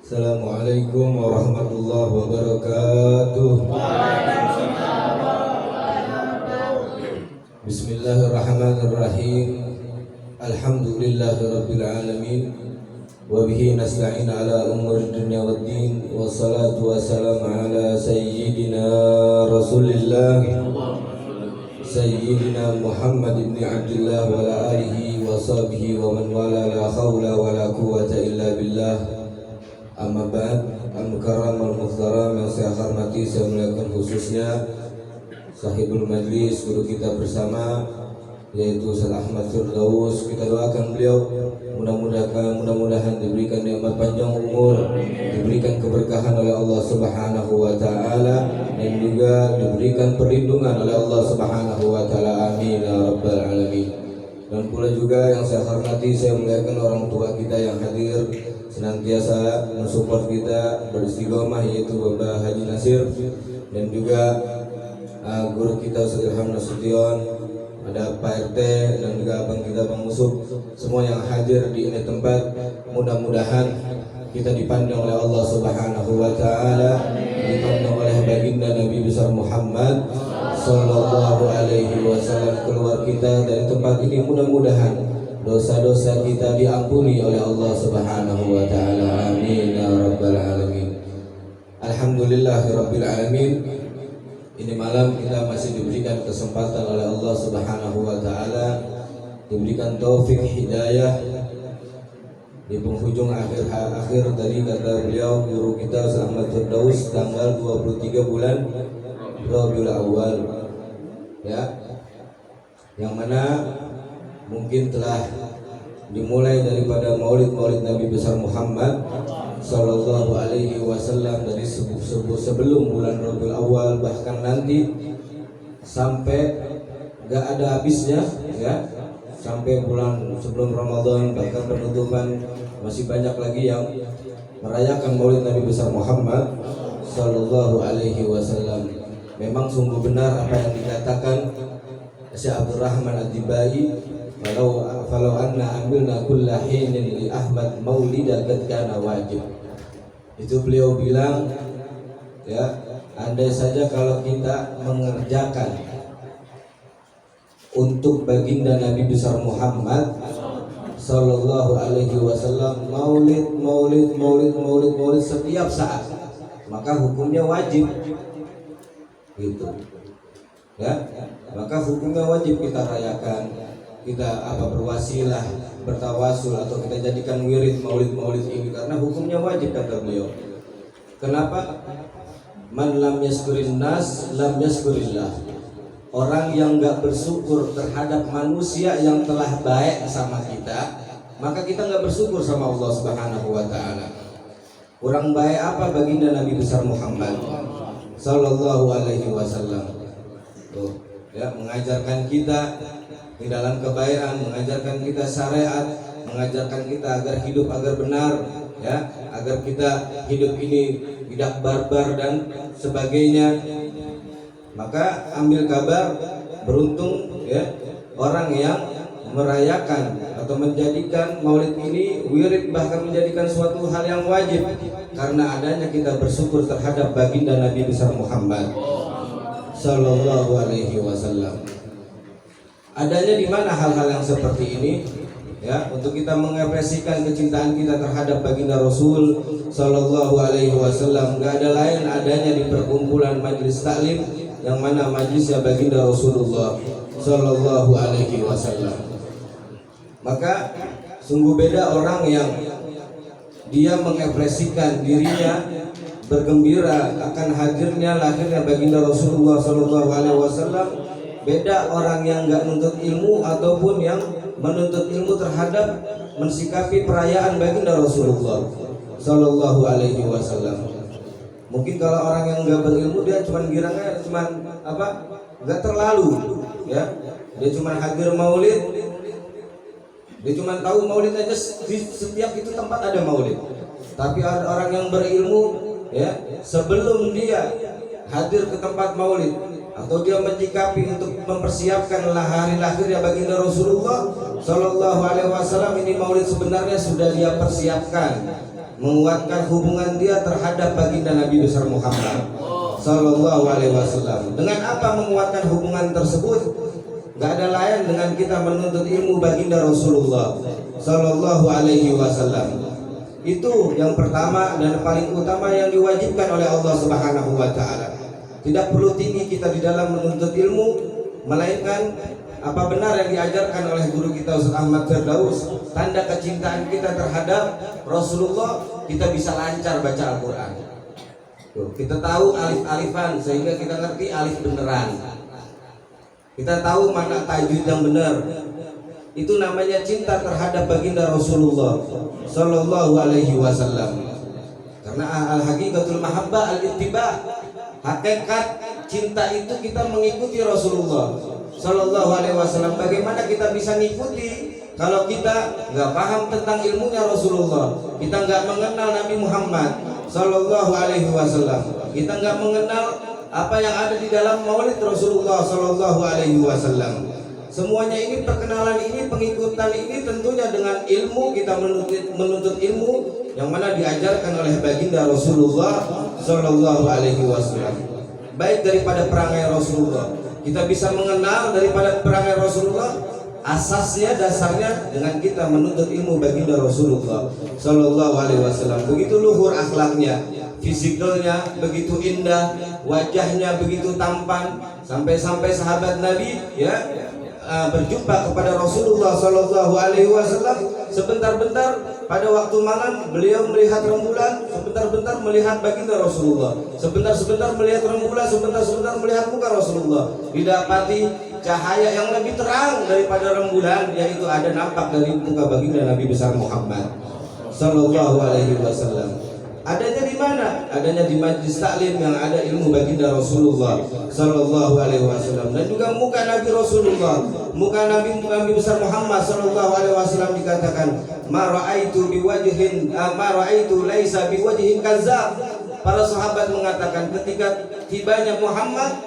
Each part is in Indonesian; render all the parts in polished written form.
Assalamualaikum warahmatullahi wabarakatuh. Bismillahirrahmanirrahim. Alhamdulillahirabbil alamin. Wa bihi nasta'in ala umuri dunya waddin. Wassalatu wassalamu ala sayyidina Rasulillah Sayyidina Muhammad ibn Abdullah wa ala alihi wa sahbihi wa man wala, la hawla wa la quwwata illa billah. Amma ba'd, al-mukarram al-muhtaram yang saya hormati, saya muliakan khususnya sahibul majlis, guru kita bersama yaitu Ustaz Ahmad Firdaus. Kita doakan beliau mudah-mudahan diberikan nikmat panjang umur, diberikan keberkahan oleh Allah Subhanahu wa taala, dan juga diberikan perlindungan oleh Allah Subhanahu wa taala. Amin ya rabbal alamin. Dan pula juga yang saya hormati, saya muliakan orang tua kita yang hadir senantiasa mensupport kita beristiqomah, yaitu Bapak Haji Nasir, dan juga guru kita Ustaz Ilham Nasution, ada Pak RT, dan juga abang kita Bang Musuk, semua yang hadir di ini tempat. Mudah-mudahan kita dipandang oleh Allah Subhanahu wa taala, dipandang oleh baginda Nabi besar Muhammad sallallahu alaihi wasallam. Keluar kita dari tempat ini, mudah-mudahan dosa-dosa kita diampuni oleh Allah Subhanahu wa taala. Amin ya rabbal alamin. Alhamdulillahirabbil alamin. Ini malam kita masih diberikan kesempatan oleh Allah Subhanahu wa taala, diberikan taufik hidayah di penghujung akhir tadi kata beliau guru kita Ustaz Ahmad Firdaus, tanggal 23 bulan Rabiul Awal, ya, yang mana mungkin telah dimulai daripada maulid Nabi besar Muhammad sallallahu alaihi wasallam dari sebelum bulan Rabiul Awal, bahkan nanti sampai gak ada habisnya, ya, sampai bulan sebelum Ramadan, bahkan penutupan. Masih banyak lagi yang merayakan maulid Nabi besar Muhammad sallallahu alaihi wasallam. Memang sungguh benar apa yang dikatakan Syekh Abdurrahman Ad-Dibai, Falau anna amilna kulla hinin li Ahmad maulida qad kana wajib. Itu beliau bilang, ya, andai saja kalau kita mengerjakan untuk baginda Nabi besar Muhammad sallallahu alaihi wasallam maulid setiap saat, maka hukumnya wajib, gitu, ya, maka hukumnya wajib kita rayakan. Kita berwasilah, bertawasul, atau kita jadikan wirid maulid ini, karena hukumnya wajib kata beliau. Kenapa? Man lam yaskurin nas lam yaskurillah. Orang yang enggak bersyukur terhadap manusia yang telah baik sama kita, maka kita enggak bersyukur sama Allah Subhanahu wa taala. Orang baik apa baginda Nabi besar Muhammad sallallahu alaihi wasallam. Tuh, ya, mengajarkan kita di dalam kebaikan, mengajarkan kita syariat, mengajarkan kita agar hidup agar benar, ya, agar kita hidup ini tidak barbar dan sebagainya. Maka ambil kabar, beruntung, ya, orang yang merayakan atau menjadikan maulid ini wirid, bahkan menjadikan suatu hal yang wajib, karena adanya kita bersyukur terhadap baginda Nabi besar Muhammad sallallahu alaihi wasallam. Adanya di mana hal-hal yang seperti ini, ya, untuk kita mengekspresikan kecintaan kita terhadap baginda Rasul sallallahu alaihi wasallam. Gak ada lain adanya di perkumpulan majlis taklim, yang mana majlisnya baginda Rasulullah sallallahu alaihi wasallam. Maka sungguh beda orang yang dia mengekspresikan dirinya bergembira akan hadirnya lahirnya baginda Rasulullah sallallahu alaihi wasallam. Beda orang yang nggak menuntut ilmu ataupun yang menuntut ilmu terhadap mensikapi perayaan baginda Rasulullah sallallahu alaihi wasallam. Mungkin kalau orang yang nggak berilmu, dia cuman girangnya nggak terlalu, ya, dia cuman hadir maulid, dia cuman tahu maulid aja, di setiap itu tempat ada maulid. Tapi ada orang yang berilmu, ya, sebelum dia hadir ke tempat maulid atau dia menyikapi untuk mempersiapkan hari lahirnya baginda Rasulullah sallallahu alaihi wasallam, ini maulid sebenarnya sudah dia persiapkan, menguatkan hubungan dia terhadap baginda Nabi besar Muhammad Sallallahu Alaihi Wasallam. Dengan apa menguatkan hubungan tersebut? Gak ada lain dengan kita menuntut ilmu baginda Rasulullah Sallallahu Alaihi Wasallam. Itu yang pertama dan paling utama yang diwajibkan oleh Allah Subhanahu Wa Taala. Tidak perlu tinggi kita di dalam menuntut ilmu, melainkan apa benar yang diajarkan oleh guru kita Ustaz Ahmad Firdaus, tanda kecintaan kita terhadap Rasulullah, kita bisa lancar baca Al-Quran. Kita tahu alif-alifan sehingga kita ngerti alif beneran. Kita tahu mana tajwid yang benar. Itu namanya cinta terhadap baginda Rasulullah Sallallahu Alaihi Wasallam. Karena al-haqiqatul mahabbah al-ittiba, hakikat cinta itu kita mengikuti Rasulullah Sallallahu Alaihi Wasallam. Bagaimana kita bisa mengikuti kalau kita nggak paham tentang ilmunya Rasulullah, kita nggak mengenal Nabi Muhammad Sallallahu Alaihi Wasallam, kita nggak mengenal apa yang ada di dalam maulid Rasulullah Sallallahu Alaihi Wasallam. Semuanya ini, perkenalan ini, pengikutan ini tentunya dengan ilmu. Kita menuntut ilmu yang mana diajarkan oleh baginda Rasulullah Sallallahu Alaihi Wasallam. Baik daripada perangai Rasulullah, kita bisa mengenal daripada perangai Rasulullah. Asasnya, dasarnya dengan kita menuntut ilmu baginda Rasulullah Sallallahu Alaihi Wasallam. Begitu luhur akhlaknya, fisikalnya begitu indah, wajahnya begitu tampan, sampai-sampai sahabat Nabi berjumpa kepada Rasulullah Sallallahu Alaihi Wasallam. Sebentar-bentar pada waktu malam beliau melihat rembulan, sebentar-bentar melihat baginda Rasulullah, sebentar-sebentar melihat rembulan, sebentar-sebentar melihat muka Rasulullah. Didapati cahaya yang lebih terang daripada rembulan, yaitu ada nampak dari muka baginda Nabi besar Muhammad Sallallahu Alaihi Wasallam. Adanya di mana? Adanya di majlis taklim yang ada ilmu baginda Rasulullah Sallallahu Alaihi Wasallam. Dan juga muka Nabi Rasulullah, muka Nabi besar Muhammad Sallallahu Alaihi Wasallam dikatakan, ma ra'aitu biwajhin ma ra'aitu laisa biwajhin kadzab. Para sahabat mengatakan ketika tibanya Muhammad,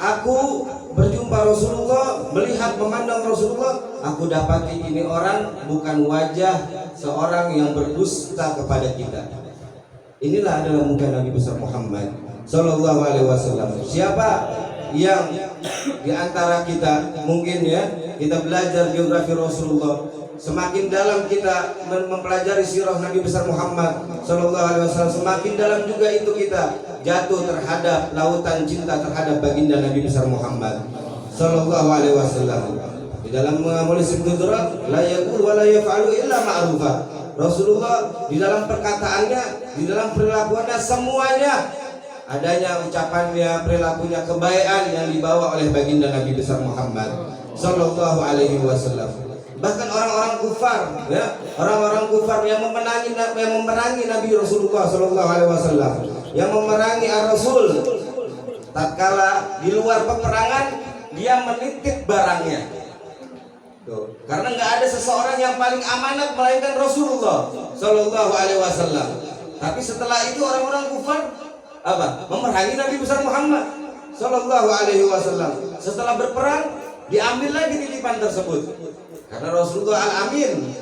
aku berjumpa Rasulullah, melihat memandang Rasulullah, aku dapati ini orang bukan wajah seorang yang berdusta kepada kita. Inilah adalah muka Nabi besar Muhammad Sallallahu Alaihi Wasallam. Siapa yang di antara kita mungkin kita belajar geografi Rasulullah, semakin dalam kita mempelajari sirah Nabi besar Muhammad Sallallahu Alaihi Wasallam, semakin dalam juga itu kita jatuh terhadap lautan cinta terhadap baginda Nabi besar Muhammad Sallallahu Alaihi Wasallam. Di dalam menulis Qudrat, la yaqul wa la yaf'alu illa ma'rufa. Rasulullah di dalam perkataannya, di dalam perilakuannya, semuanya adanya ucapannya, perilakunya, kebaikan yang dibawa oleh baginda Nabi besar Muhammad Sallallahu Alaihi Wasallam. Bahkan orang-orang kufar, orang-orang kufar yang memerangi Nabi Rasulullah Sallallahu Alaihi Wasallam, yang memerangi Ar-Rasul, tatkala di luar peperangan dia menitip barangnya. Karena nggak ada seseorang yang paling amanat melainkan Rasulullah Sallallahu Alaihi Wasallam. Tapi setelah itu orang-orang kufar memerangi Nabi besar Muhammad Sallallahu Alaihi Wasallam. Setelah berperang diambil lagi titipan tersebut. Karena Rasulullah al-Amin,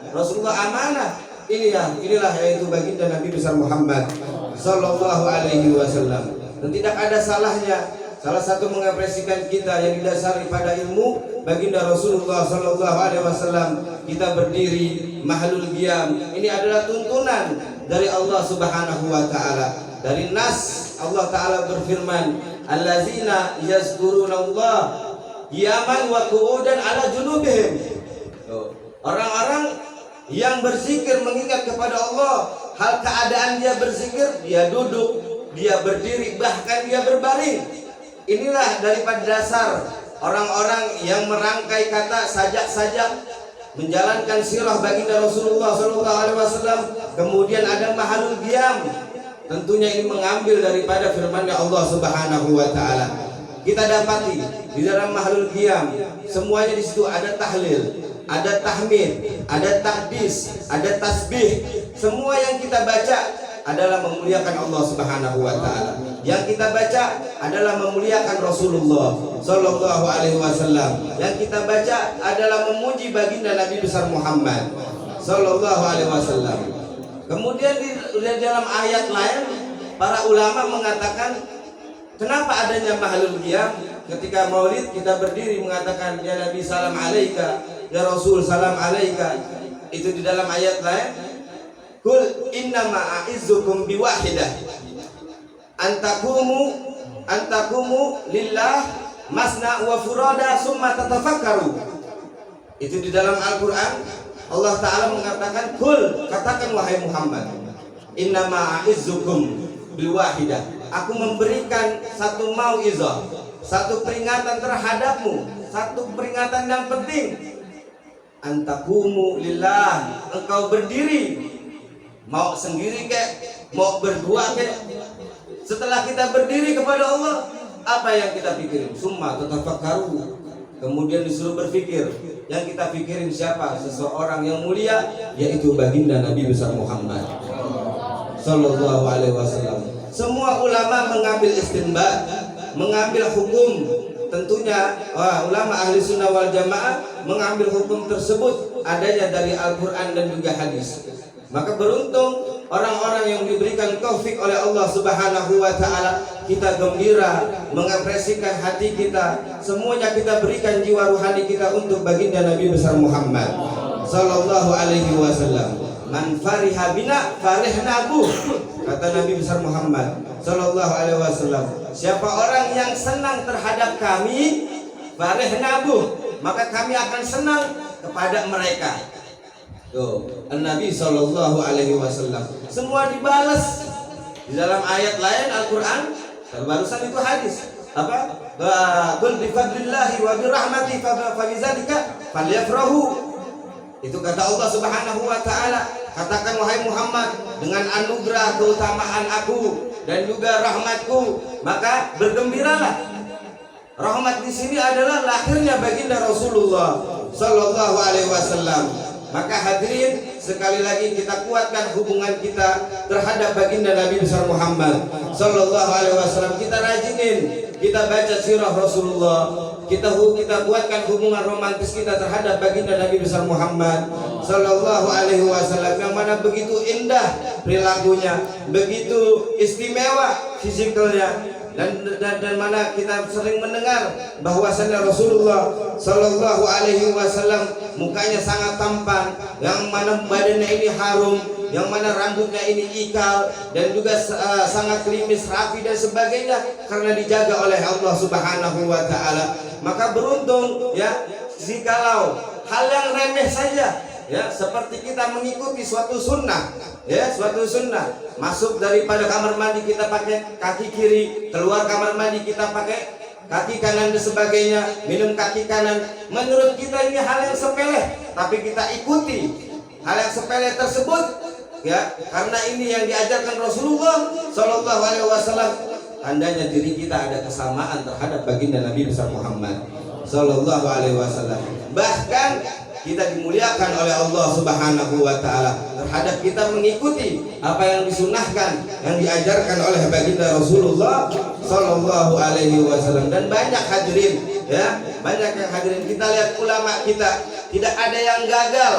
Rasulullah amanah. Inilah yaitu baginda Nabi besar Muhammad Sallallahu Alaihi Wasallam. Dan tidak ada salahnya salah satu mengapresiasikan kita yang didasari pada ilmu baginda Rasulullah Sallallahu Alaihi Wasallam, kita berdiri mahlul qiyam. Ini adalah tuntunan dari Allah Subhanahu Wa Taala. Dari nas Allah Taala berfirman, allazina yazkurunallah qiyaman wa qu'udan ala junubihim. Orang-orang yang berzikir mengingat kepada Allah, hal keadaan dia berzikir, dia duduk, dia berdiri, bahkan dia berbaring. Inilah daripada dasar orang-orang yang merangkai kata sajak-sajak, menjalankan sirah baginda Rasulullah Sallallahu Alaihi Wasallam. Kemudian ada mahalul qiyam. Tentunya ini mengambil daripada firman Allah Subhanahu Wa Taala. Kita dapati di dalam mahalul qiyam semuanya di situ ada tahlil, ada tahmid, ada takdis, ada tasbih. Semua yang kita baca adalah memuliakan Allah Subhanahu Wa Taala. Yang kita baca adalah memuliakan Rasulullah Sallallahu Alaihi Wasallam. Yang kita baca adalah memuji baginda Nabi besar Muhammad Sallallahu Alaihi Wasallam. Kemudian di dalam ayat lain para ulama mengatakan kenapa adanya mahalul qiyam. Ketika maulid kita berdiri mengatakan ya Nabi salam alaika, ya Rasul salam alaika. Itu di dalam ayat lain, kul innama a'izzukum biwahidah antakumu lillah masna wa furada summa tatafakkaru. Itu di dalam Al-Qur'an Allah Ta'ala mengatakan, kul, katakan wahai Muhammad, innama a'izzukum biwahidah, aku memberikan satu mau'izah, satu peringatan terhadapmu, satu peringatan yang penting. Antakumu lillah, engkau berdiri, mau sendiri kek, mau berdua kek. Setelah kita berdiri kepada Allah, apa yang kita pikirin? Summa tatafakkaru, kemudian disuruh berpikir. Yang kita pikirin siapa? Seseorang yang mulia, yaitu baginda Nabi besar Muhammad Sallallahu Alaihi Wasallam. Semua ulama mengambil istinbat, mengambil hukum. Tentunya ulama ahli sunnah wal jamaah mengambil hukum tersebut adanya dari Al-Quran dan juga hadis. Maka beruntung orang-orang yang diberikan taufik oleh Allah Subhanahu wa Ta'ala. Kita gembira, mengapresiasikan hati kita, semuanya kita berikan jiwa ruhani kita untuk baginda Nabi besar Muhammad Sallallahu Alaihi Wasallam. Man fariha bina farihna bu, kata Nabi besar Muhammad Sallallahu Alaihi Wasallam. Siapa orang yang senang terhadap kami, farihna bu, maka kami akan senang kepada mereka. Tuh, Nabi Sallallahu Alaihi Wasallam. Semua dibalas di dalam ayat lain Al-Quran. Barusan itu hadis apa? Qul bi fadlillahi wa bi rahmatihi fa bidzalika falyafrahu. Itu kata Allah Subhanahu wa Ta'ala, katakan wahai Muhammad, dengan anugerah keutamaan aku dan juga rahmatku, maka bergembiralah. Rahmat di sini adalah lahirnya baginda Rasulullah Sallallahu Alaihi Wasallam. Maka hadirin, sekali lagi kita kuatkan hubungan kita terhadap baginda Nabi besar Muhammad Sallallahu Alaihi Wasallam. Kita rajinin, kita baca sirah Rasulullah, kita kuatkan hubungan romantis kita terhadap baginda Nabi besar Muhammad Sallallahu Alaihi Wasallam, yang mana begitu indah perilakunya, begitu istimewa fisikalnya. Dan mana kita sering mendengar bahwasannya Rasulullah Sallallahu Alaihi Wasallam mukanya sangat tampan, yang mana badannya ini harum, yang mana rambutnya ini ikal dan juga sangat klimis, rapi dan sebagainya, karena dijaga oleh Allah Subhanahu wa Ta'ala. Maka beruntung ya jikalau hal yang remeh saja, ya seperti kita mengikuti suatu sunnah, ya suatu sunnah, masuk daripada kamar mandi kita pakai kaki kiri, keluar kamar mandi kita pakai kaki kanan dan sebagainya, minum kaki kanan. Menurut kita ini hal yang sepele, tapi kita ikuti hal yang sepele tersebut, ya karena ini yang diajarkan Rasulullah Sallallahu Alaihi Wasallam. Tandanya diri kita ada kesamaan terhadap baginda Nabi besar Muhammad Sallallahu Alaihi Wasallam. Bahkan kita dimuliakan oleh Allah Subhanahu wa Ta'ala terhadap kita mengikuti apa yang disunahkan, yang diajarkan oleh baginda Rasulullah Sallallahu Alaihi Wasallam. Dan banyak hadirin, ya banyak yang hadirin, kita lihat ulama kita tidak ada yang gagal,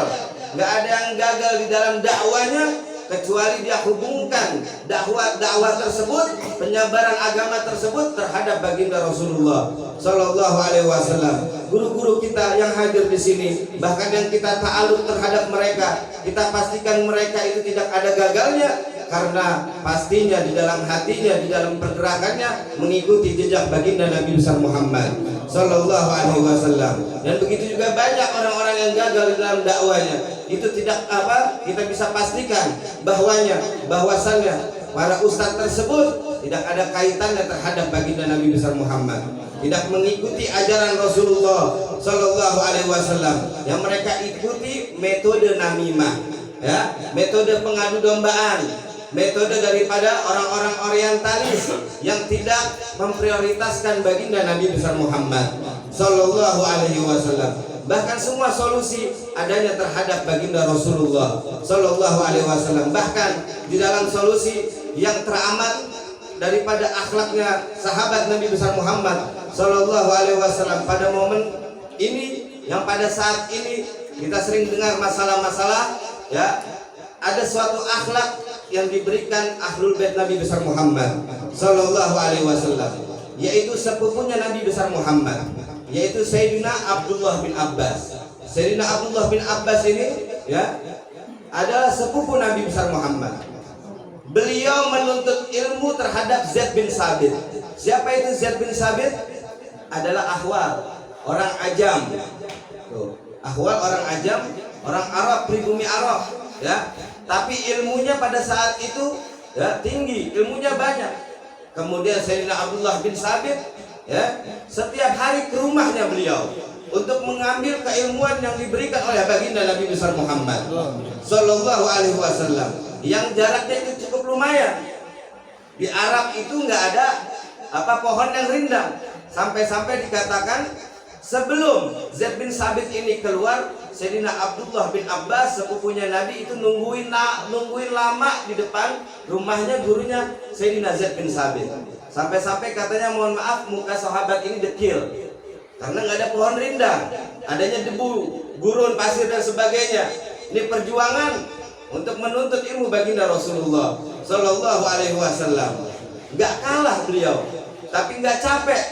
nggak ada yang gagal di dalam dakwanya, kecuali dia hubungkan dakwah tersebut, penyebaran agama tersebut terhadap baginda Rasulullah Sallallahu Alaihi Wasallam. Guru-guru kita yang hadir di sini, bahkan yang kita ta'aluk terhadap mereka, kita pastikan mereka itu tidak ada gagalnya, karena pastinya di dalam hatinya, di dalam pergerakannya mengikuti jejak baginda Nabi besar Muhammad Sallallahu Alaihi Wasallam. Dan begitu juga banyak orang-orang yang gagal di dalam dakwanya. Itu tidak kita bisa pastikan bahwasannya para ustadz tersebut tidak ada kaitannya terhadap baginda Nabi besar Muhammad, tidak mengikuti ajaran Rasulullah Sallallahu Alaihi Wasallam. Yang mereka ikuti metode namimah, ya, metode pengadu dombaan, metode daripada orang-orang orientalis yang tidak memprioritaskan baginda Nabi besar Muhammad Sallallahu Alaihi Wasallam. Bahkan semua solusi adanya terhadap baginda Rasulullah Sallallahu Alaihi Wasallam. Bahkan di dalam solusi yang teramat daripada akhlaknya sahabat Nabi besar Muhammad Sallallahu Alaihi Wasallam pada momen ini, yang pada saat ini kita sering dengar masalah-masalah, ya ada suatu akhlak yang diberikan ahlul bait Nabi besar Muhammad sallallahu alaihi wasallam, yaitu sepupunya Nabi besar Muhammad, yaitu Sayyidina Abdullah bin Abbas. Sayyidina Abdullah bin Abbas ini ya adalah sepupu Nabi besar Muhammad. Beliau menuntut ilmu terhadap Zaid bin Sabit. Siapa itu Zaid bin Sabit? Adalah Ahwal, orang Ajam. Tuh, Ahwal orang Ajam, orang Arab, pribumi Arab, ya. Tapi ilmunya pada saat itu ya tinggi, ilmunya banyak. Kemudian Sayyidina Abdullah bin Sabit ya setiap hari ke rumahnya beliau untuk mengambil keilmuan yang diberikan oleh baginda Nabi besar Muhammad sallallahu alaihi wasallam, yang jaraknya itu cukup lumayan. Di Arab itu nggak ada pohon yang rindang, sampai-sampai dikatakan sebelum Zaid bin Sabit ini keluar, Sayyidina Abdullah bin Abbas sepupunya Nabi itu nungguin lama di depan rumahnya gurunya Sayyidina Zaid bin Sabit. Sampai-sampai katanya, mohon maaf, muka sahabat ini dekil karena nggak ada pohon rindang, adanya debu, gurun, pasir dan sebagainya. Ini perjuangan untuk menuntut ilmu baginda Rasulullah sallallahu alaihi wasallam. Nggak kalah beliau, tapi nggak capek,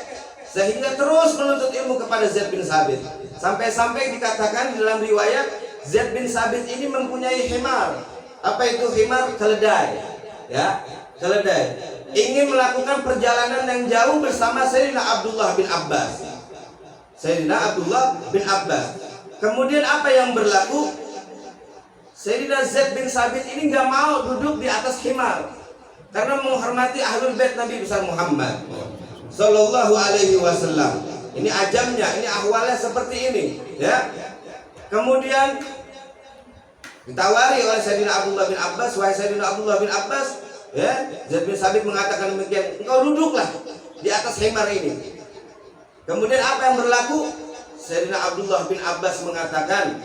sehingga terus menuntut ilmu kepada Zaid bin Sabit. Sampai-sampai dikatakan di dalam riwayat, Zaid bin Sabit ini mempunyai himar. Apa itu himar? Keledai, ya, keledai. Ingin melakukan perjalanan yang jauh bersama Sayyidina Abdullah bin Abbas. Sayyidina Abdullah bin Abbas. Kemudian apa yang berlaku? Sayyidina Zaid bin Sabit ini nggak mau duduk di atas himar karena menghormati ahlul bait Nabi besar Muhammad sallallahu alaihi wasallam. Ini ajamnya, ini ahwalnya seperti ini, ya. Kemudian ditawari oleh Sayyidina Abdullah bin Abbas, wahai Sayyidina Abdullah bin Abbas, ya, Zaid bin Sabit mengatakan demikian, engkau duduklah di atas himar ini. Kemudian apa yang berlaku? Sayyidina Abdullah bin Abbas mengatakan,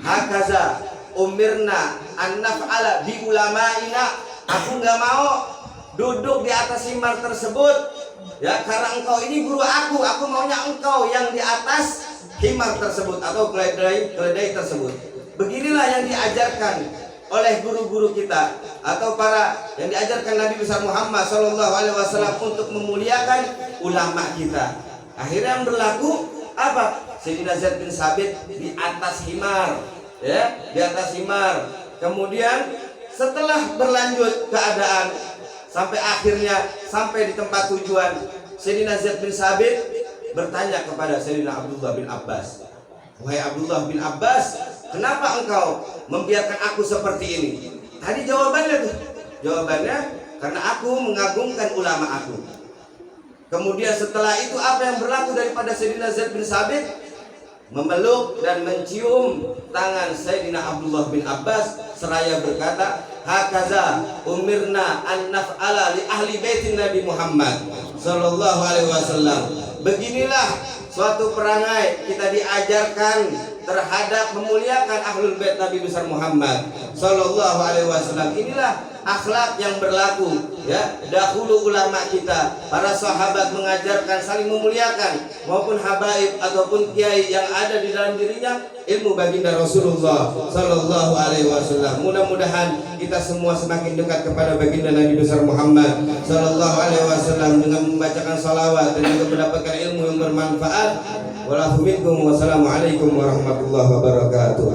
hakaza umirna an naf'ala bi ulama'ina. Aku nggak mau duduk di atas himar tersebut, ya, karena engkau ini guru aku maunya engkau yang di atas himar tersebut atau keledai tersebut. Beginilah yang diajarkan oleh guru-guru kita atau para yang diajarkan Nabi besar Muhammad sallallahu alaihi wasallam untuk memuliakan ulama kita. Akhirnya yang berlaku apa? Sayyidina Zaid bin Sabit di atas himar, ya, di atas himar. Kemudian setelah berlanjut keadaan sampai akhirnya sampai di tempat tujuan, Sayyidina Zaid bin Sabit bertanya kepada Sayyidina Abdullah bin Abbas, wahai Abdullah bin Abbas, kenapa engkau membiarkan aku seperti ini? Tadi jawabannya karena aku mengagungkan ulama aku. Kemudian setelah itu apa yang berlaku daripada Sayyidina Zaid bin Sabit? Memeluk dan mencium tangan Sayyidina Abdullah bin Abbas seraya berkata, hakaza umirna an naf'ala li ahli baitin Nabi Muhammad sallallahu alaihi wasallam. Beginilah suatu perangai kita diajarkan terhadap memuliakan ahlul bait Nabi besar Muhammad sallallahu alaihi wasallam. Inilah akhlak yang berlaku, ya. Dahulu ulama kita, para sahabat mengajarkan saling memuliakan, maupun habaib ataupun kiai yang ada di dalam dirinya ilmu baginda Rasulullah sallallahu alaihi wasallam. Mudah-mudahan kita semua semakin dekat kepada baginda Nabi besar Muhammad sallallahu alaihi wasallam dengan membacakan salawat dan juga mendapatkan ilmu yang bermanfaat. Wassalamualaikum warahmatullahi wabarakatuh.